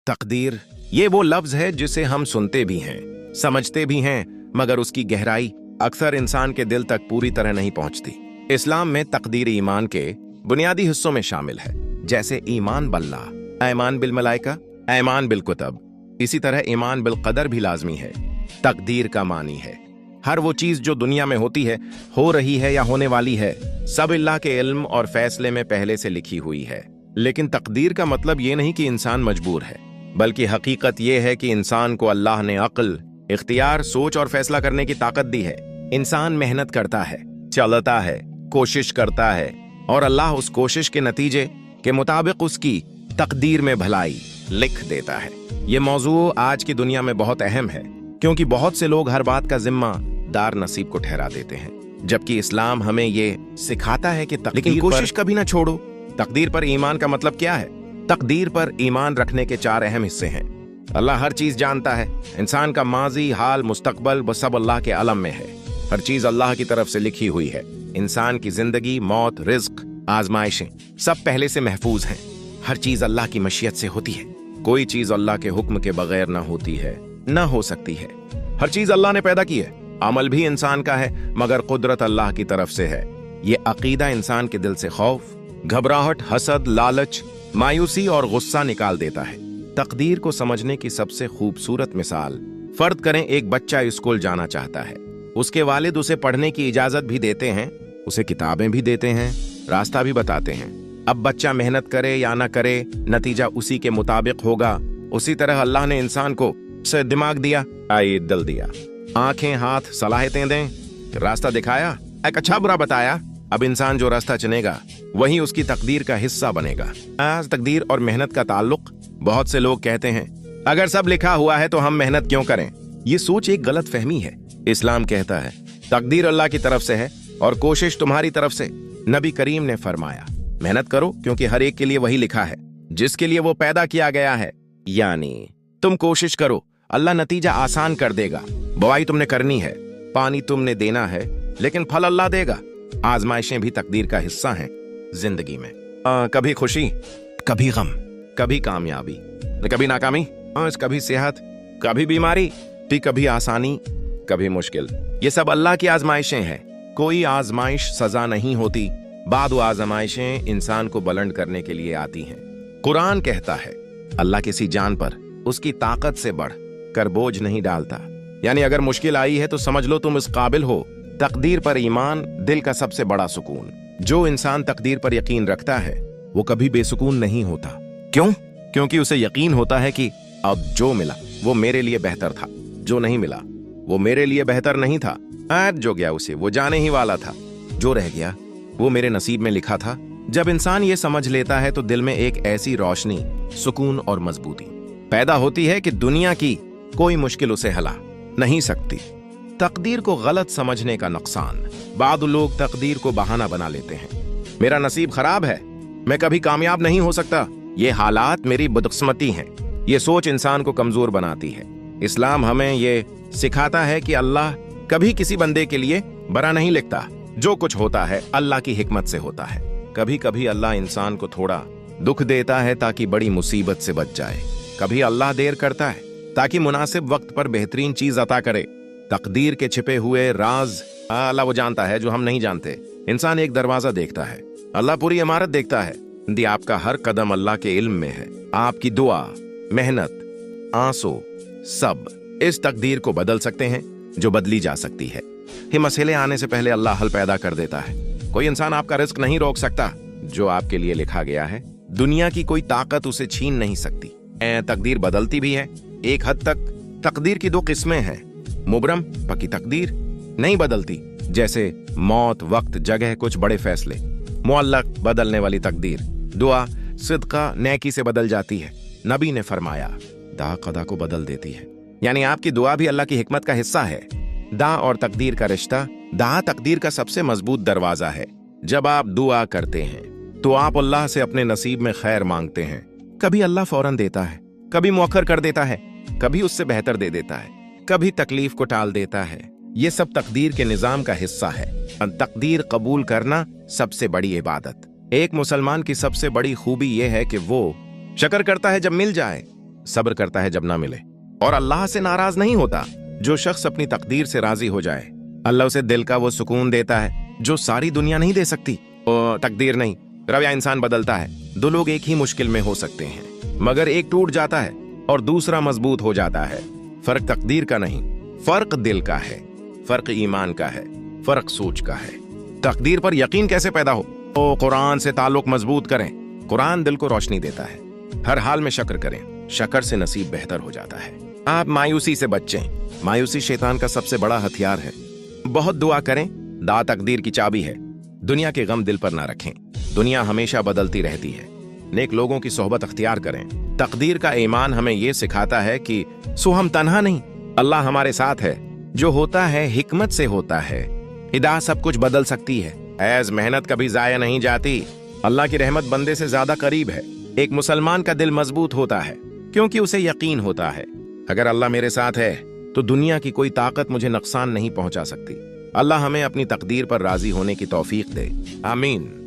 तकदीर ये वो लफ्ज है जिसे हम सुनते भी हैं, समझते भी हैं, मगर उसकी गहराई अक्सर इंसान के दिल तक पूरी तरह नहीं पहुंचती। इस्लाम में तकदीर ईमान के बुनियादी हिस्सों में शामिल है, जैसे ईमान बल्लाह, ईमान बिल मलाइका, ईमान बिल कुतब। इसी तरह ईमान बिल कदर भी लाजमी है। तकदीर का मानी है हर वो चीज जो दुनिया में होती है, हो रही है या होने वाली है, सब अल्लाह के इल्म और फैसले में पहले से लिखी हुई है। लेकिन तकदीर का मतलब ये नहीं कि इंसान मजबूर है, बल्कि हकीकत ये है कि इंसान को अल्लाह ने अक्ल, इख्तियार, सोच और फैसला करने की ताकत दी है। इंसान मेहनत करता है, चलता है, कोशिश करता है, और अल्लाह उस कोशिश के नतीजे के मुताबिक उसकी तकदीर में भलाई लिख देता है। ये मौजू आज की दुनिया में बहुत अहम है, क्योंकि बहुत से लोग हर बात का जिम्मा दार नसीब को ठहरा देते हैं, जबकि इस्लाम हमें ये सिखाता है कि लेकिन कोशिश कभी ना छोड़ो। तकदीर पर ईमान का मतलब क्या है? तकदीर पर ईमान रखने के 4 अहम हिस्से हैं। अल्लाह हर चीज जानता है। इंसान का माजी, हाल, मुस्तकबल वो सब अल्लाह के अलम में है। हर चीज अल्लाह की तरफ से लिखी हुई है। इंसान की जिंदगी, मौत, रिज्क, आजमाइशें सब पहले से महफूज हैं। हर चीज अल्लाह की मशीयत से होती है। कोई चीज अल्लाह के हुक्म के बगैर ना होती है, ना हो सकती है। हर चीज अल्लाह ने पैदा की है। अमल भी इंसान का है, मगर कुदरत अल्लाह की तरफ से है। ये अकीदा इंसान के दिल से खौफ, घबराहट, हसद, लालच, मायूसी और गुस्सा निकाल देता है। तकदीर को समझने की सबसे खूबसूरत मिसाल, फर्ज करें एक बच्चा स्कूल जाना चाहता है। उसके वालिद उसे पढ़ने की इजाजत भी देते हैं, उसे किताबें भी देते हैं, रास्ता भी बताते हैं। अब बच्चा मेहनत करे या ना करे, नतीजा उसी के मुताबिक होगा। उसी तरह अल्लाह ने इंसान को से दिमाग दिया, दिल दिया, आंखें, हाथ, सलाहियतें दें, रास्ता दिखाया, एक अच्छा बुरा बताया। अब इंसान जो रास्ता चुनेगा वही उसकी तकदीर का हिस्सा बनेगा। आज तकदीर और मेहनत का ताल्लुक, बहुत से लोग कहते हैं अगर सब लिखा हुआ है तो हम मेहनत क्यों करें। ये सोच एक गलत फहमी है। इस्लाम कहता है तकदीर अल्लाह की तरफ से है और कोशिश तुम्हारी तरफ से। नबी करीम ने फरमाया मेहनत करो, क्योंकि हर एक के लिए वही लिखा है जिसके लिए वो पैदा किया गया है। यानी तुम कोशिश करो, अल्लाह नतीजा आसान कर देगा। बुआई तुमने करनी है, पानी तुमने देना है, लेकिन फल अल्लाह देगा। आजमाइशें भी तकदीर का हिस्सा हैं जिंदगी में। कभी खुशी, कभी गम, कभी कामयाबी, कभी नाकामी, कभी सेहत, कभी बीमारी, कभी आसानी, कभी मुश्किल। ये सब अल्लाह की आजमाइशें हैं। कोई आजमाइश सजा नहीं होती। बाद वो आजमाइशें इंसान को बुलंद करने के लिए आती हैं। कुरान कहता है अल्लाह किसी जान पर उसकी ताकत से बढ़ कर बोझ नहीं डालता। यानी अगर मुश्किल आई है तो समझ लो तुम इस काबिल हो। तकदीर पर ईमान दिल का सबसे बड़ा सुकून। जो इंसान तकदीर पर यकीन रखता है वो कभी बेसुकून नहीं होता। क्यों? क्योंकि उसे यकीन होता है कि अब जो मिला वो मेरे लिए बेहतर था, जो नहीं मिला वो मेरे लिए बेहतर नहीं था। आज जो गया उसे वो जाने ही वाला था, जो रह गया वो मेरे नसीब में लिखा था। जब इंसान ये समझ लेता है तो दिल में एक ऐसी रोशनी, सुकून और मजबूती पैदा होती है कि दुनिया की कोई मुश्किल उसे हिला नहीं सकती। तकदीर को गलत समझने का नुकसान, बाद लोग तकदीर को बहाना बना लेते हैं। मेरा नसीब खराब है, मैं कभी कामयाब नहीं हो सकता, ये हालात मेरी बदकिस्मती हैं। ये सोच इंसान को कमजोर बनाती है। इस्लाम हमें ये सिखाता है कि अल्लाह कभी किसी बंदे के लिए बुरा नहीं लिखता। जो कुछ होता है अल्लाह की हिकमत से होता है। कभी कभी अल्लाह इंसान को थोड़ा दुख देता है ताकि बड़ी मुसीबत से बच जाए। कभी अल्लाह देर करता है ताकि मुनासिब वक्त पर बेहतरीन चीज अता करे। तकदीर के छिपे हुए राज अल्लाह वो जानता है जो हम नहीं जानते। इंसान एक दरवाजा देखता है, अल्लाह पूरी इमारत देखता है। आपका हर कदम अल्लाह के इल्म में है। आपकी दुआ, मेहनत, आंसू सब इस तकदीर को बदल सकते हैं, जो बदली जा सकती है। ये मसले आने से पहले अल्लाह हल पैदा कर देता है। कोई इंसान आपका रिस्क नहीं रोक सकता। जो आपके लिए लिखा गया है दुनिया की कोई ताकत उसे छीन नहीं सकती। तकदीर बदलती भी है एक हद तक। तकदीर की 2 किस्में हैं, मुबरम, पक्की तकदीर नहीं बदलती, जैसे मौत, वक्त, जगह, कुछ बड़े फैसले। मुअल्लक, बदलने वाली तकदीर, दुआ, सिद्का, नेकी से बदल जाती है। नबी ने फरमाया दा कदा को बदल देती है। यानी आपकी दुआ भी अल्लाह की हिकमत का हिस्सा है। दा और तकदीर का रिश्ता, दा तकदीर का सबसे मजबूत दरवाजा है। जब आप दुआ करते हैं तो आप अल्लाह से अपने नसीब में खैर मांगते हैं। कभी अल्लाह फौरन देता है, कभी मुअक्खर कर देता है, कभी उससे बेहतर दे देता है, कभी तकलीफ को टाल देता है। ये सब तकदीर के निजाम का हिस्सा है। तकदीर कबूल करना सबसे बड़ी इबादत। एक मुसलमान की सबसे बड़ी खूबी यह है कि वो शक्र करता है जब मिल जाए, صبر کرتا ہے جب نہ ملے، اور اللہ سے ناراض نہیں ہوتا۔ جو شخص اپنی تقدیر سے راضی ہو جائے، اللہ اسے دل کا وہ سکون دیتا ہے جو ساری دنیا نہیں دے سکتی۔ اور تقدیر نہیں، رویہ انسان بدلتا ہے۔ دو لوگ ایک ہی مشکل میں ہو سکتے ہیں، مگر ایک ٹوٹ جاتا ہے اور دوسرا مضبوط ہو جاتا ہے۔ فرق تقدیر کا نہیں، فرق دل کا ہے، فرق ایمان کا ہے، فرق سوچ کا ہے۔ تقدیر پر یقین کیسے پیدا ہو؟ تو قرآن سے تعلق مضبوط کریں۔ قرآن دل کو روشنی دیتا ہے۔ ہر حال میں شکر کریں، شکر سے نصیب بہتر ہو جاتا ہے۔ آپ مایوسی سے بچیں، مایوسی شیطان کا سب سے بڑا ہتھیار ہے۔ بہت دعا کریں، دعا تقدیر کی چابی ہے۔ دنیا کے غم دل پر نہ رکھیں، دنیا ہمیشہ بدلتی رہتی ہے۔ نیک لوگوں کی صحبت اختیار کریں۔ تقدیر کا ایمان ہمیں یہ سکھاتا ہے کہ ہم تنہا نہیں، اللہ ہمارے ساتھ ہے۔ جو ہوتا ہے حکمت سے ہوتا ہے، خدا سب کچھ بدل سکتی ہے۔ ایز محنت کبھی ضائع نہیں جاتی، اللہ کی رحمت بندے سے زیادہ قریب ہے۔ ایک مسلمان کا دل مضبوط ہوتا ہے کیونکہ اسے یقین ہوتا ہے، اگر اللہ میرے ساتھ ہے تو دنیا کی کوئی طاقت مجھے نقصان نہیں پہنچا سکتی۔ اللہ ہمیں اپنی تقدیر پر راضی ہونے کی توفیق دے، آمین۔